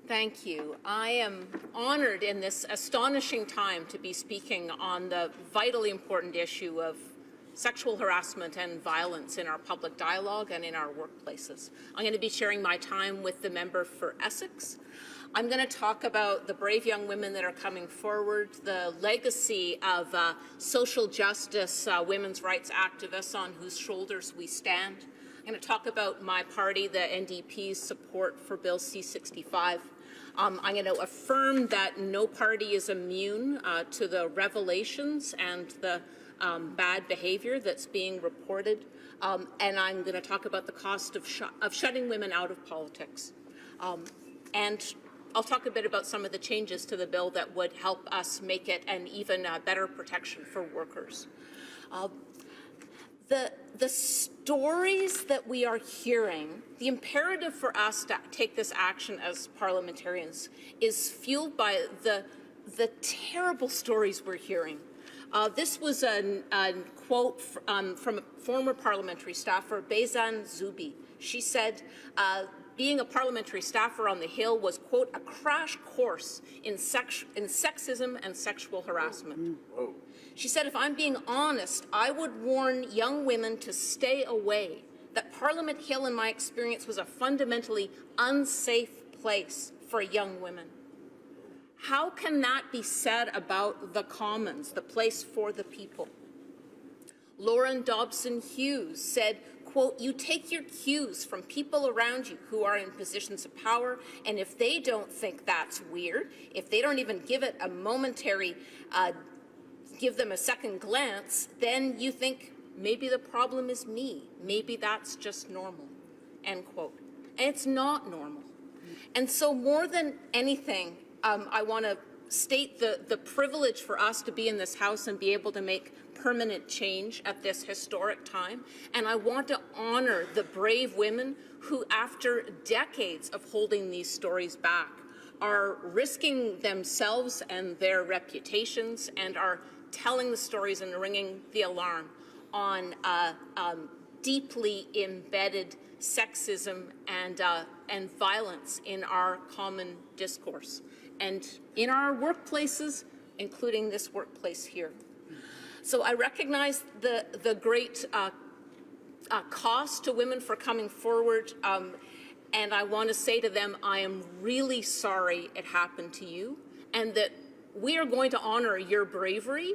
Thank you. I am honored in this astonishing time to be speaking on the vitally important issue of sexual harassment and violence in our public dialogue and in our workplaces. I'm going to be sharing my time with the member for Essex. I'm going to talk about the brave young women that are coming forward, the legacy of social justice, women's rights activists on whose shoulders we stand. I'm going to talk about my party, the NDP's support for Bill C-65. I'm going to affirm that no party is immune to the revelations and the bad behavior that's being reported. And I'm going to talk about the cost of shutting women out of politics. And I'll talk a bit about some of the changes to the bill that would help us make it an even better protection for workers. The stories that we are hearing, the imperative for us to take this action as parliamentarians is fueled by the terrible stories we're hearing. This was a quote from a former parliamentary staffer, Bezan Zubi. She said, being a parliamentary staffer on the Hill was, quote, a crash course in sexism and sexual harassment. Whoa. She said, if I'm being honest, I would warn young women to stay away, that Parliament Hill, in my experience, was a fundamentally unsafe place for young women. How can that be said about the Commons, the place for the people? Lauren Dobson Hughes said, quote, you take your cues from people around you who are in positions of power, and if they don't think that's weird, if they don't even give it a momentary, give them a second glance, then you think maybe the problem is me. Maybe that's just normal, end quote. And it's not normal. And so more than anything, I want to state the privilege for us to be in this House and be able to make permanent change at this historic time. And I want to honor the brave women who, after decades of holding these stories back, are risking themselves and their reputations and are telling the stories and ringing the alarm on deeply embedded sexism and violence in our common discourse and in our workplaces, including this workplace here. So I recognize the great cost to women for coming forward, and I want to say to them, I am really sorry it happened to you, and that we are going to honor your bravery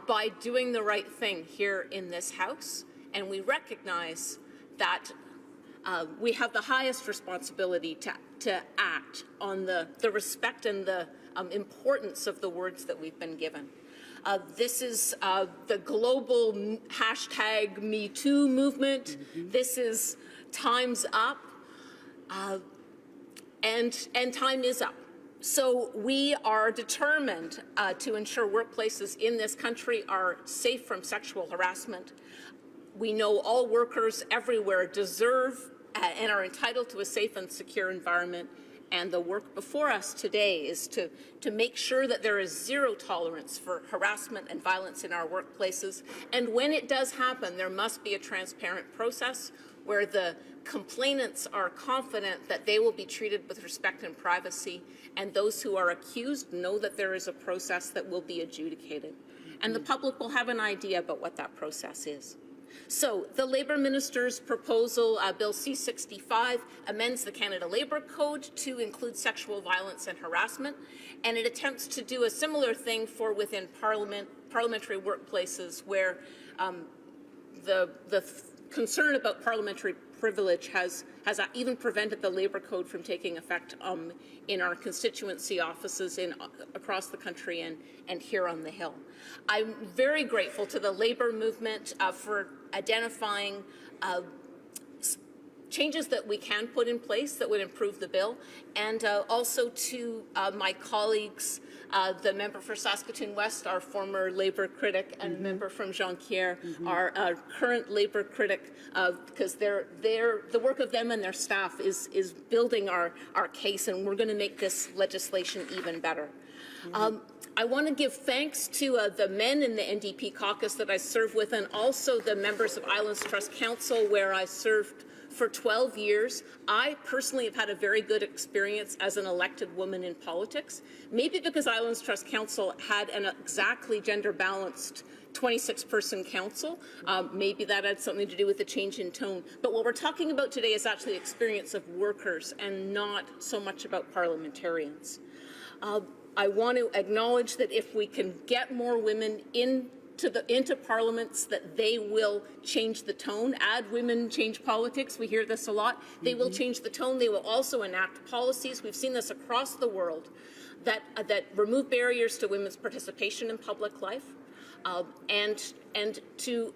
by doing the right thing here in this House, and we recognize that we have the highest responsibility to act on the respect and the importance of the words that we've been given. This is the global hashtag #MeToo movement. This is time's up, and time is up. So we are determined to ensure workplaces in this country are safe from sexual harassment. We know all workers everywhere deserve and are entitled to a safe and secure environment. And the work before us today is to make sure that there is zero tolerance for harassment and violence in our workplaces. And when it does happen, there must be a transparent process where the complainants are confident that they will be treated with respect and privacy, and those who are accused know that there is a process that will be adjudicated. And the public will have an idea about what that process is. So the Labour Minister's proposal, Bill C-65, amends the Canada Labour Code to include sexual violence and harassment, and it attempts to do a similar thing for within parliamentary workplaces where the concern about parliamentary privilege has even prevented the Labour Code from taking effect in our constituency offices across the country and here on the Hill. I'm very grateful to the Labour movement for identifying changes that we can put in place that would improve the bill, and also to my colleagues, the member for Saskatoon West, our former Labour critic, and member from Jonquière, our current Labour critic, because the work of them and their staff is building our case, and we're going to make this legislation even better. I want to give thanks to the men in the NDP caucus that I serve with, and also the members of Islands Trust Council, where I served for 12 years, I personally have had a very good experience as an elected woman in politics, maybe because Islands Trust Council had an exactly gender-balanced 26-person council. Maybe that had something to do with the change in tone. But what we're talking about today is actually the experience of workers and not so much about parliamentarians. I want to acknowledge that if we can get more women into parliaments, that they will change the tone. Add women, change politics. We hear this a lot. They will change the tone. They will also enact policies. We've seen this across the world that remove barriers to women's participation in public life, and to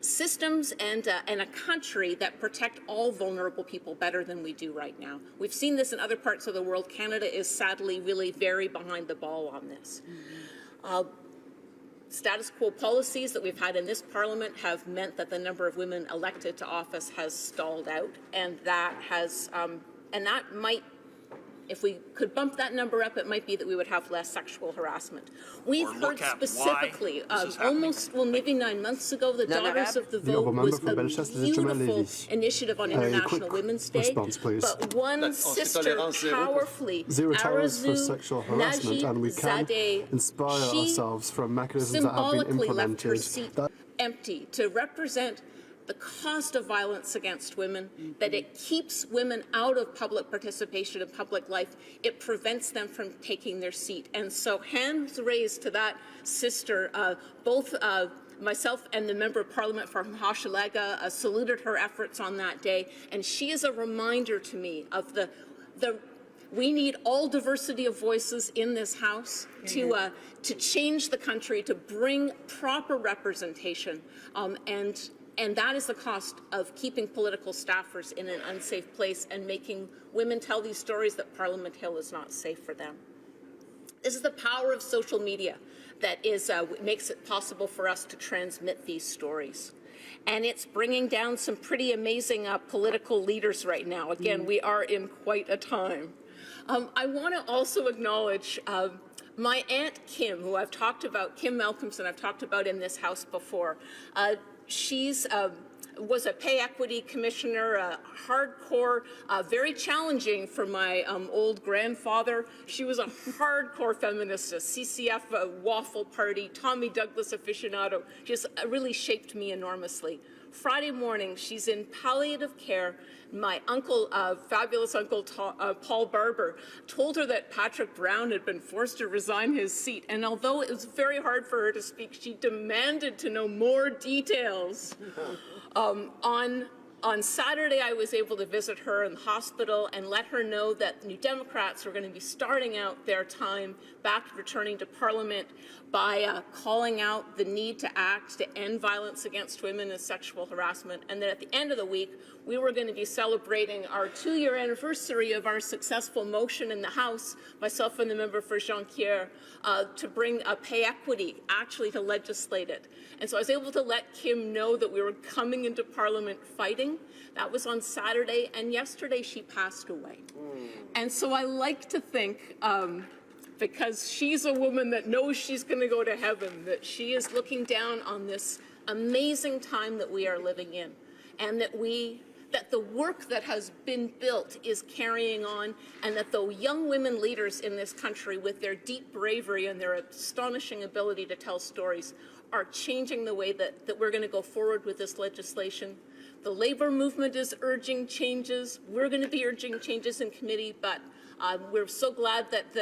systems and a country that protect all vulnerable people better than we do right now. We've seen this in other parts of the world. Canada is sadly really very behind the ball on this. Status quo policies that we've had in this parliament have meant that the number of women elected to office has stalled out, and that has, and that might, if we could bump that number up, it might be that we would have less sexual harassment. We've heard specifically, maybe 9 months ago, the Daughters of the Vote was a beautiful initiative on International Women's Day, but one sister powerfully, zero tolerance for sexual harassment, and we can inspire ourselves from mechanisms that have been implemented. Left her implemented. seat empty to represent the cost of violence against women, that it keeps women out of public participation in public life. It prevents them from taking their seat. And so hands raised to that sister, both myself and the Member of Parliament from Hochelaga saluted her efforts on that day. And she is a reminder to me of we need all diversity of voices in this House to change the country, to bring proper representation, and that is the cost of keeping political staffers in an unsafe place and making women tell these stories that Parliament Hill is not safe for them. This is the power of social media that makes it possible for us to transmit these stories. And it's bringing down some pretty amazing political leaders right now. Again, we are in quite a time. I want to also acknowledge my Aunt Kim, who I've talked about, Kim Malcolmson, I've talked about in this House before. She's was a pay equity commissioner, hardcore, very challenging for my old grandfather. She was a hardcore feminist, a CCF waffle party, Tommy Douglas aficionado. She just really shaped me enormously. Friday morning, she's in palliative care. My uncle, fabulous uncle Paul Barber, told her that Patrick Brown had been forced to resign his seat. And although it was very hard for her to speak, she demanded to know more details. On Saturday, I was able to visit her in the hospital and let her know that New Democrats were going to be starting out their time back returning to Parliament by calling out the need to act to end violence against women and sexual harassment, and that at the end of the week, we were going to be celebrating our 2-year anniversary of our successful motion in the House, myself and the member for Jonquière, to bring pay equity, actually to legislate it. And so I was able to let Kim know that we were coming into Parliament fighting. That was on Saturday, and yesterday she passed away. And so I like to think, because she's a woman that knows she's going to go to heaven, that she is looking down on this amazing time that we are living in, and that the work that has been built is carrying on, and that the young women leaders in this country, with their deep bravery and their astonishing ability to tell stories, are changing the way that we're going to go forward with this legislation. The labor movement is urging changes. We're going to be urging changes in committee, but we're so glad that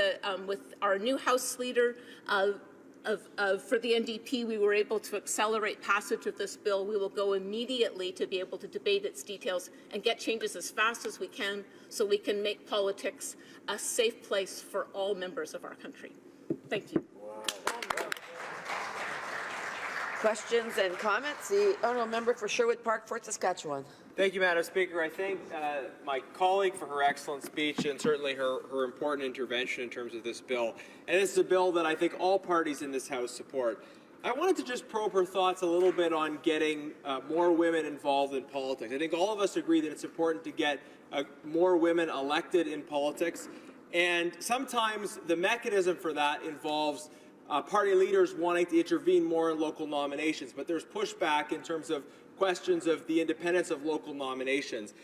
with our new House leader for the NDP, we were able to accelerate passage of this bill. We will go immediately to be able to debate its details and get changes as fast as we can, so we can make politics a safe place for all members of our country. Thank you. Questions and comments? The honourable member for Sherwood Park, Fort Saskatchewan. Thank you, Madam Speaker. I thank my colleague for her excellent speech and certainly her important intervention in terms of this bill. And this is a bill that I think all parties in this House support. I wanted to just probe her thoughts a little bit on getting more women involved in politics. I think all of us agree that it's important to get more women elected in politics. And sometimes the mechanism for that involves party leaders wanting to intervene more in local nominations. But there's pushback in terms of questions of the independence of local nominations.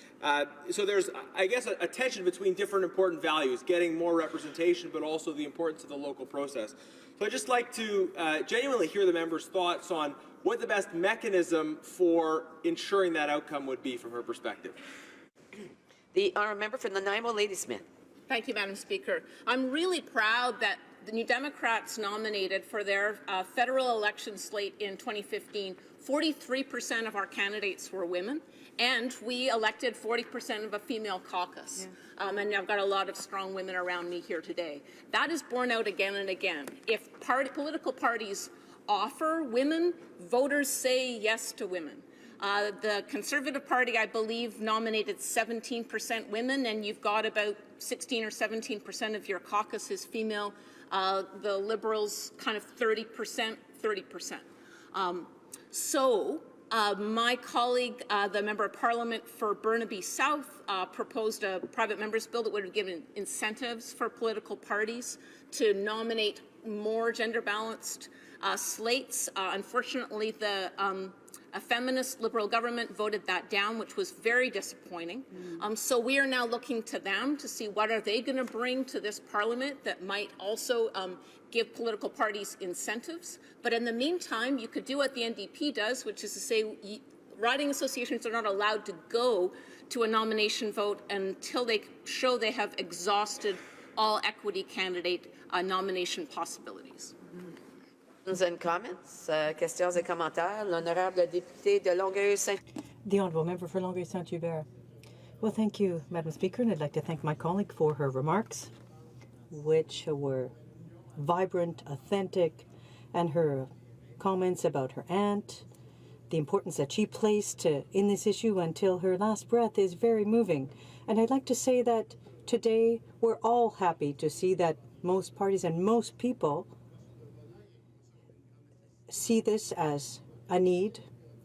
So there's, I guess, a tension between different important values, getting more representation, but also the importance of the local process. So I'd just like to genuinely hear the members' thoughts on what the best mechanism for ensuring that outcome would be from her perspective. The honourable member for Nanaimo, Ladysmith. Thank you, Madam Speaker. I'm really proud that the New Democrats nominated for their federal election slate in 2015, 43% of our candidates were women, and we elected 40% of a female caucus. Yeah. And I've got a lot of strong women around me here today. That is borne out again and again. If political parties offer women, voters say yes to women. The Conservative Party, I believe, nominated 17% women, and you've got about 16 or 17% of your caucus is female. The Liberals, kind of 30%. My colleague, the Member of Parliament for Burnaby South, proposed a private member's bill that would have given incentives for political parties to nominate more gender-balanced slates. Unfortunately, a feminist Liberal government voted that down, which was very disappointing. So we are now looking to them to see what are they going to bring to this Parliament that might also give political parties incentives. But in the meantime, you could do what the NDP does, which is to say riding associations are not allowed to go to a nomination vote until they show they have exhausted all equity candidate nomination possibilities. And comments, questions et commentaires. L'honorable député de Longueuil-Saint. The honourable member for Longueuil-Saint-Hubert. Well, thank you, Madam Speaker, and I'd like to thank my colleague for her remarks, which were vibrant, authentic, and her comments about her aunt, the importance that she placed in this issue until her last breath is very moving. And I'd like to say that today we're all happy to see that most parties and most people see this as a need.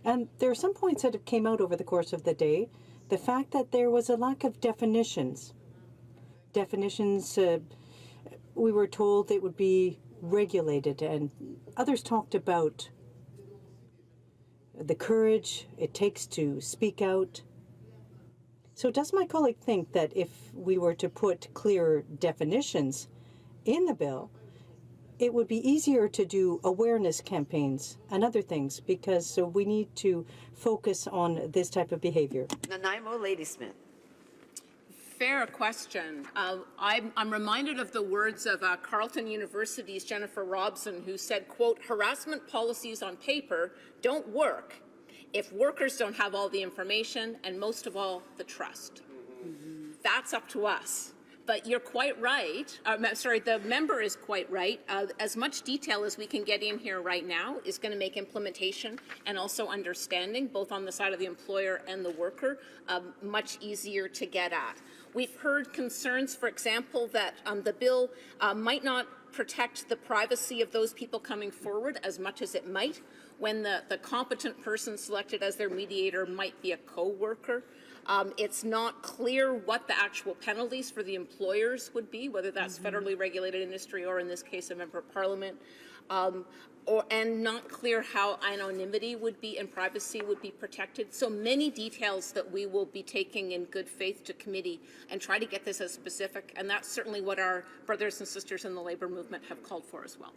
And there are some points that have came out over the course of the day. The fact that there was a lack of definitions. We were told it would be regulated, and others talked about the courage it takes to speak out. So does my colleague think that if we were to put clearer definitions in the bill, it would be easier to do awareness campaigns and other things, because we need to focus on this type of behavior? Nanaimo, Ladysmith. Fair question. I'm reminded of the words of Carleton University's Jennifer Robson, who said, quote, "Harassment policies on paper don't work if workers don't have all the information and, most of all, the trust." That's up to us. But you're quite right. The member is quite right. As much detail as we can get in here right now is going to make implementation and also understanding, both on the side of the employer and the worker, much easier to get at. We've heard concerns, for example, that the bill might not protect the privacy of those people coming forward as much as it might when the competent person selected as their mediator might be a co-worker. It's not clear what the actual penalties for the employers would be, whether that's federally regulated industry or, in this case, a member of parliament, and not clear how anonymity would be and privacy would be protected. So many details that we will be taking in good faith to committee and try to get this as specific, and that's certainly what our brothers and sisters in the labour movement have called for as well.